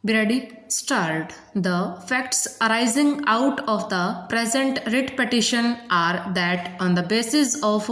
Be ready? Start. The facts arising out of the present writ petition are that on the basis of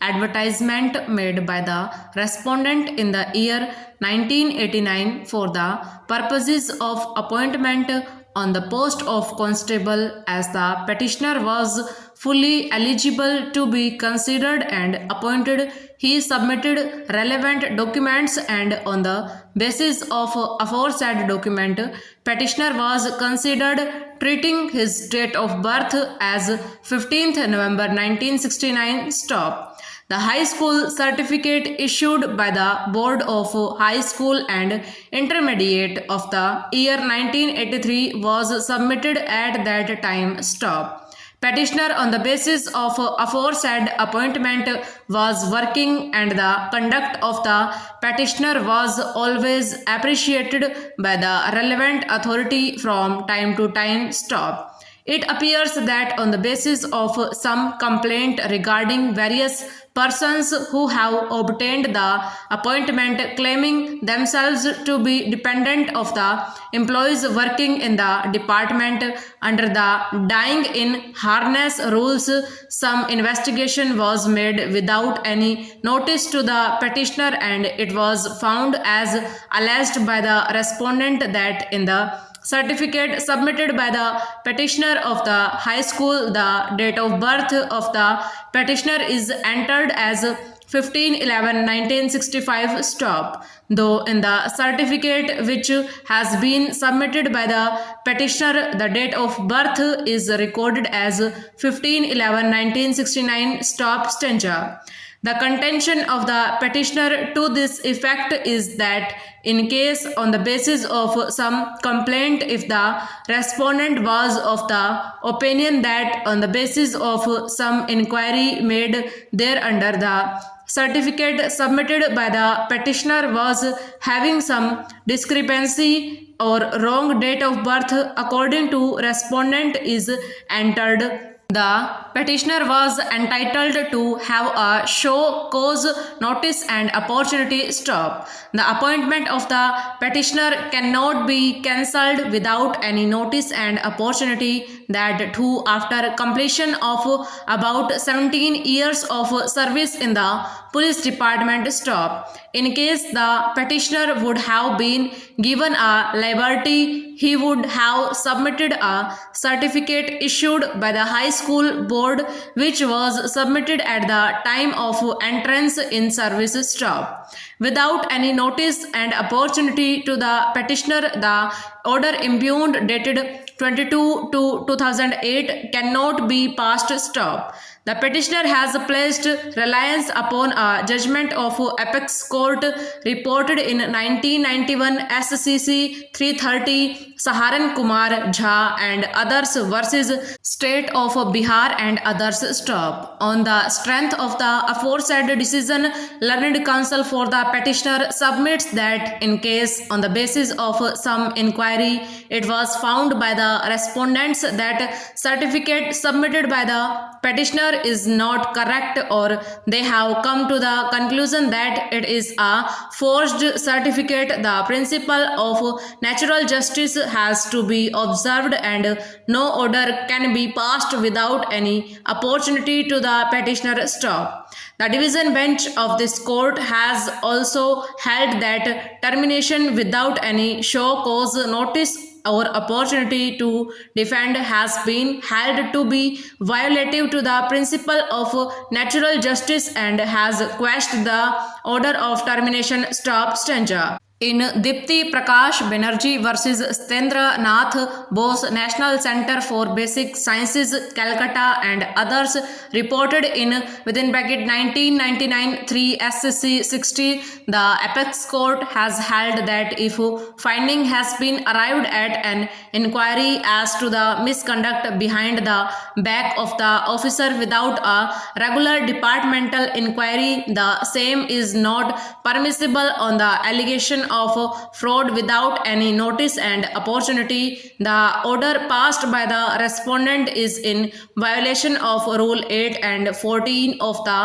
advertisement made by the respondent in the year 1989 for the purposes of appointment on the post of constable, as the petitioner was fully eligible to be considered and appointed, he submitted relevant documents, and on the basis of aforesaid document, petitioner was considered, treating his date of birth as 15th November 1969. Stop. The high school certificate issued by the Board of High School and Intermediate of the year 1983 was submitted at that time. Stop. Petitioner, on the basis of aforesaid appointment, was working, and the conduct of the petitioner was always appreciated by the relevant authority from time to time. Stop. It appears that on the basis of some complaint regarding various persons who have obtained the appointment, claiming themselves to be dependent of the employees working in the department under the dying in harness rules, some investigation was made without any notice to the petitioner, and it was found, as alleged by the respondent, that in the certificate submitted by the petitioner of the high school, the date of birth of the petitioner is entered as 15/11/1965. Stop. Though in the certificate which has been submitted by the petitioner, the date of birth is recorded as 15/11/1969. Stop. Stanza. The contention of the petitioner to this effect is that in case on the basis of some complaint, if the respondent was of the opinion that on the basis of some inquiry made thereunder, the certificate submitted by the petitioner was having some discrepancy or wrong date of birth, according to respondent is entered, the petitioner was entitled to have a show cause notice and opportunity. Stop. The appointment of the petitioner cannot be cancelled without any notice and opportunity, that too after completion of about 17 years of service in the police department. Stop. In case the petitioner would have been given a liberty, he would have submitted a certificate issued by the high school board, which was submitted at the time of entrance in service. Stop. Without any notice and opportunity to the petitioner, the order impugned dated 22/2008 cannot be passed. Stop. The petitioner has placed reliance upon a judgment of Apex Court reported in 1991 SCC 330 Saharan Kumar Jha and others versus State of Bihar and others. Stop. On the strength of the aforesaid decision, learned counsel for the petitioner submits that in case on the basis of some inquiry it was found by the respondents that certificate submitted by the petitioner is not correct, or they have come to the conclusion that it is a forged certificate, the principle of natural justice has to be observed and no order can be passed without any opportunity to the petitioner. Stop. The division bench of this court has also held that termination without any show cause notice or opportunity to defend has been held to be violative to the principle of natural justice and has quashed the order of termination. Stop. Stanza. In Dipti Prakash Banerjee versus Stendra Nath Bose National Center for Basic Sciences, Calcutta and others, reported in within bracket 1999 3 SCC 60, the Apex Court has held that if finding has been arrived at an inquiry as to the misconduct behind the back of the officer without a regular departmental inquiry, the same is not permissible on the allegation of fraud without any notice and opportunity. The order passed by the respondent is in violation of Rule 8 and 14 of the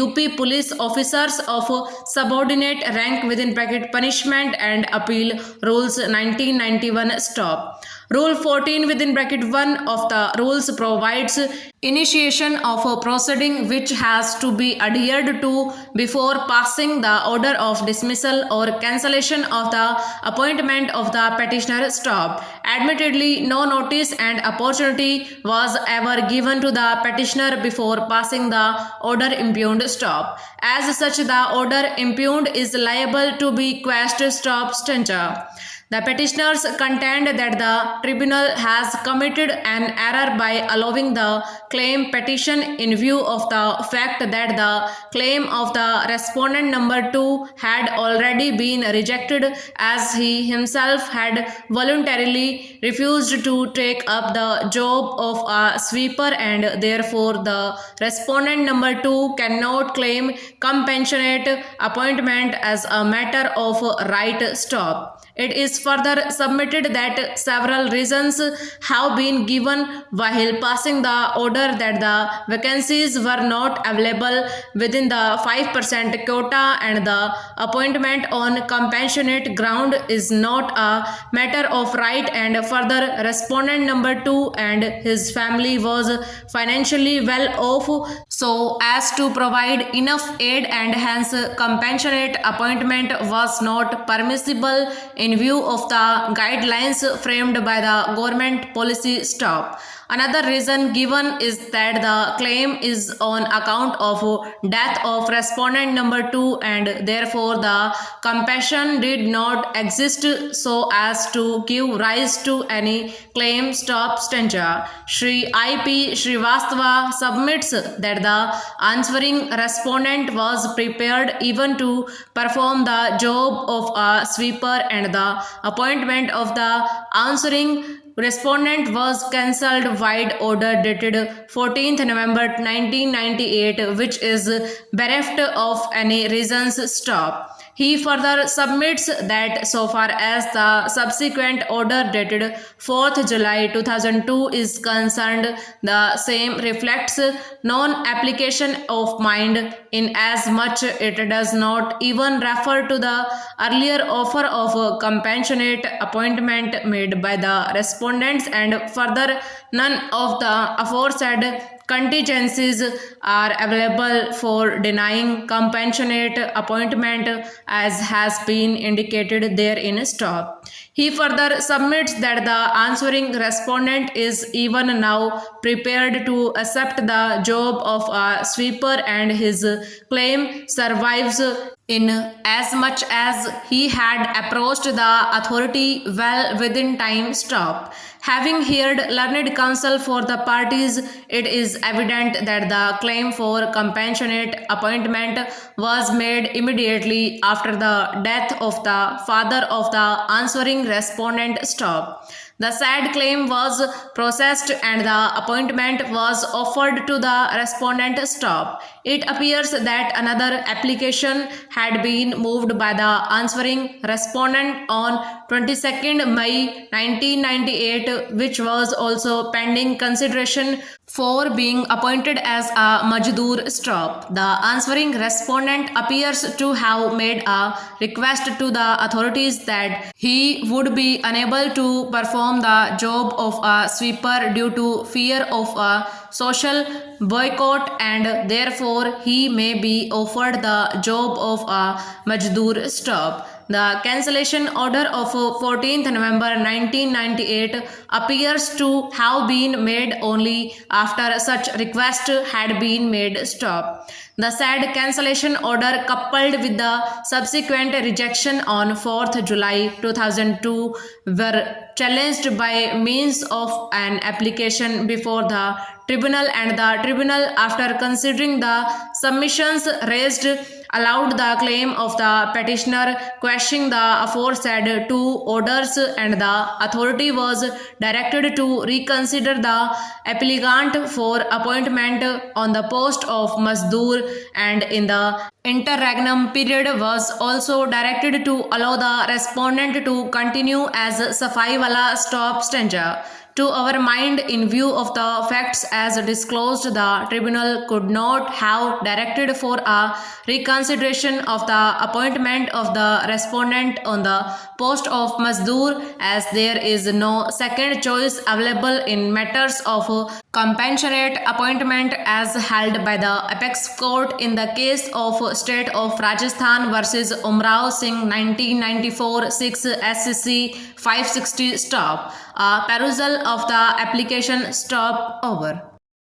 UP Police Officers of Subordinate Rank within bracket Punishment and Appeal Rules 1991 stop. Rule 14 within bracket 1 of the rules provides initiation of a proceeding which has to be adhered to before passing the order of dismissal or cancellation of the appointment of the petitioner stop. Admittedly, no notice and opportunity was ever given to the petitioner before passing the order impugned stop. As such, the order impugned is liable to be quashed stop stencha. The petitioners contend that the tribunal has committed an error by allowing the claim petition in view of the fact that the claim of the respondent number 2 had already been rejected as he himself had voluntarily refused to take up the job of a sweeper and therefore the respondent number 2 cannot claim compassionate appointment as a matter of right stop. It is further submitted that several reasons have been given while passing the order that the vacancies were not available within the 5% quota and the appointment on compassionate ground is not a matter of right, and further respondent number 2 and his family was financially well off so as to provide enough aid and hence compassionate appointment was not permissible in view of the guidelines framed by the government policy stop. Another reason given is that the claim is on account of death of respondent number 2 and therefore the compassion did not exist so as to give rise to any claim stop stencha. Shri I.P. Srivastava submits that the answering respondent was prepared even to perform the job of a sweeper and the appointment of the answering respondent was cancelled wide order dated 14th November 1998 which is bereft of any reasons stop. He further submits that so far as the subsequent order dated 4th July 2002 is concerned, the same reflects non-application of mind in as much it does not even refer to the earlier offer of compassionate appointment made by the respondents, and further none of the aforesaid contingencies are available for denying compassionate appointment as has been indicated therein stop. He further submits that the answering respondent is even now prepared to accept the job of a sweeper and his claim survives in as much as he had approached the authority well within time stop. Having heard learned counsel for the parties, it is evident that the claim for compassionate appointment was made immediately after the death of the father of the answering respondent stop. The said claim was processed and the appointment was offered to the respondent stop. It appears that another application had been moved by the answering respondent on 22nd May 1998 which was also pending consideration for being appointed as a Majdoor stop. The answering respondent appears to have made a request to the authorities that he would be unable to perform the job of a sweeper due to fear of a social boycott and therefore he may be offered the job of a Majdoor stop. The cancellation order of 14th November 1998 appears to have been made only after such request had been made stop. The said cancellation order coupled with the subsequent rejection on 4th July 2002 were challenged by means of an application before the tribunal, and the tribunal, after considering the submissions raised, allowed the claim of the petitioner questioning the aforesaid two orders, and the authority was directed to reconsider the applicant for appointment on the post of Majdoor and in the interregnum period was also directed to allow the respondent to continue as Safai Wala stop stranger. To our mind, in view of the facts as disclosed, the tribunal could not have directed for a reconsideration of the appointment of the respondent on the post of Mazdoor, as there is no second choice available in matters of compassionate appointment as held by the apex court in the case of State of Rajasthan versus Umrao Singh 1994 6 SCC 560 stop. A perusal of the application stop over.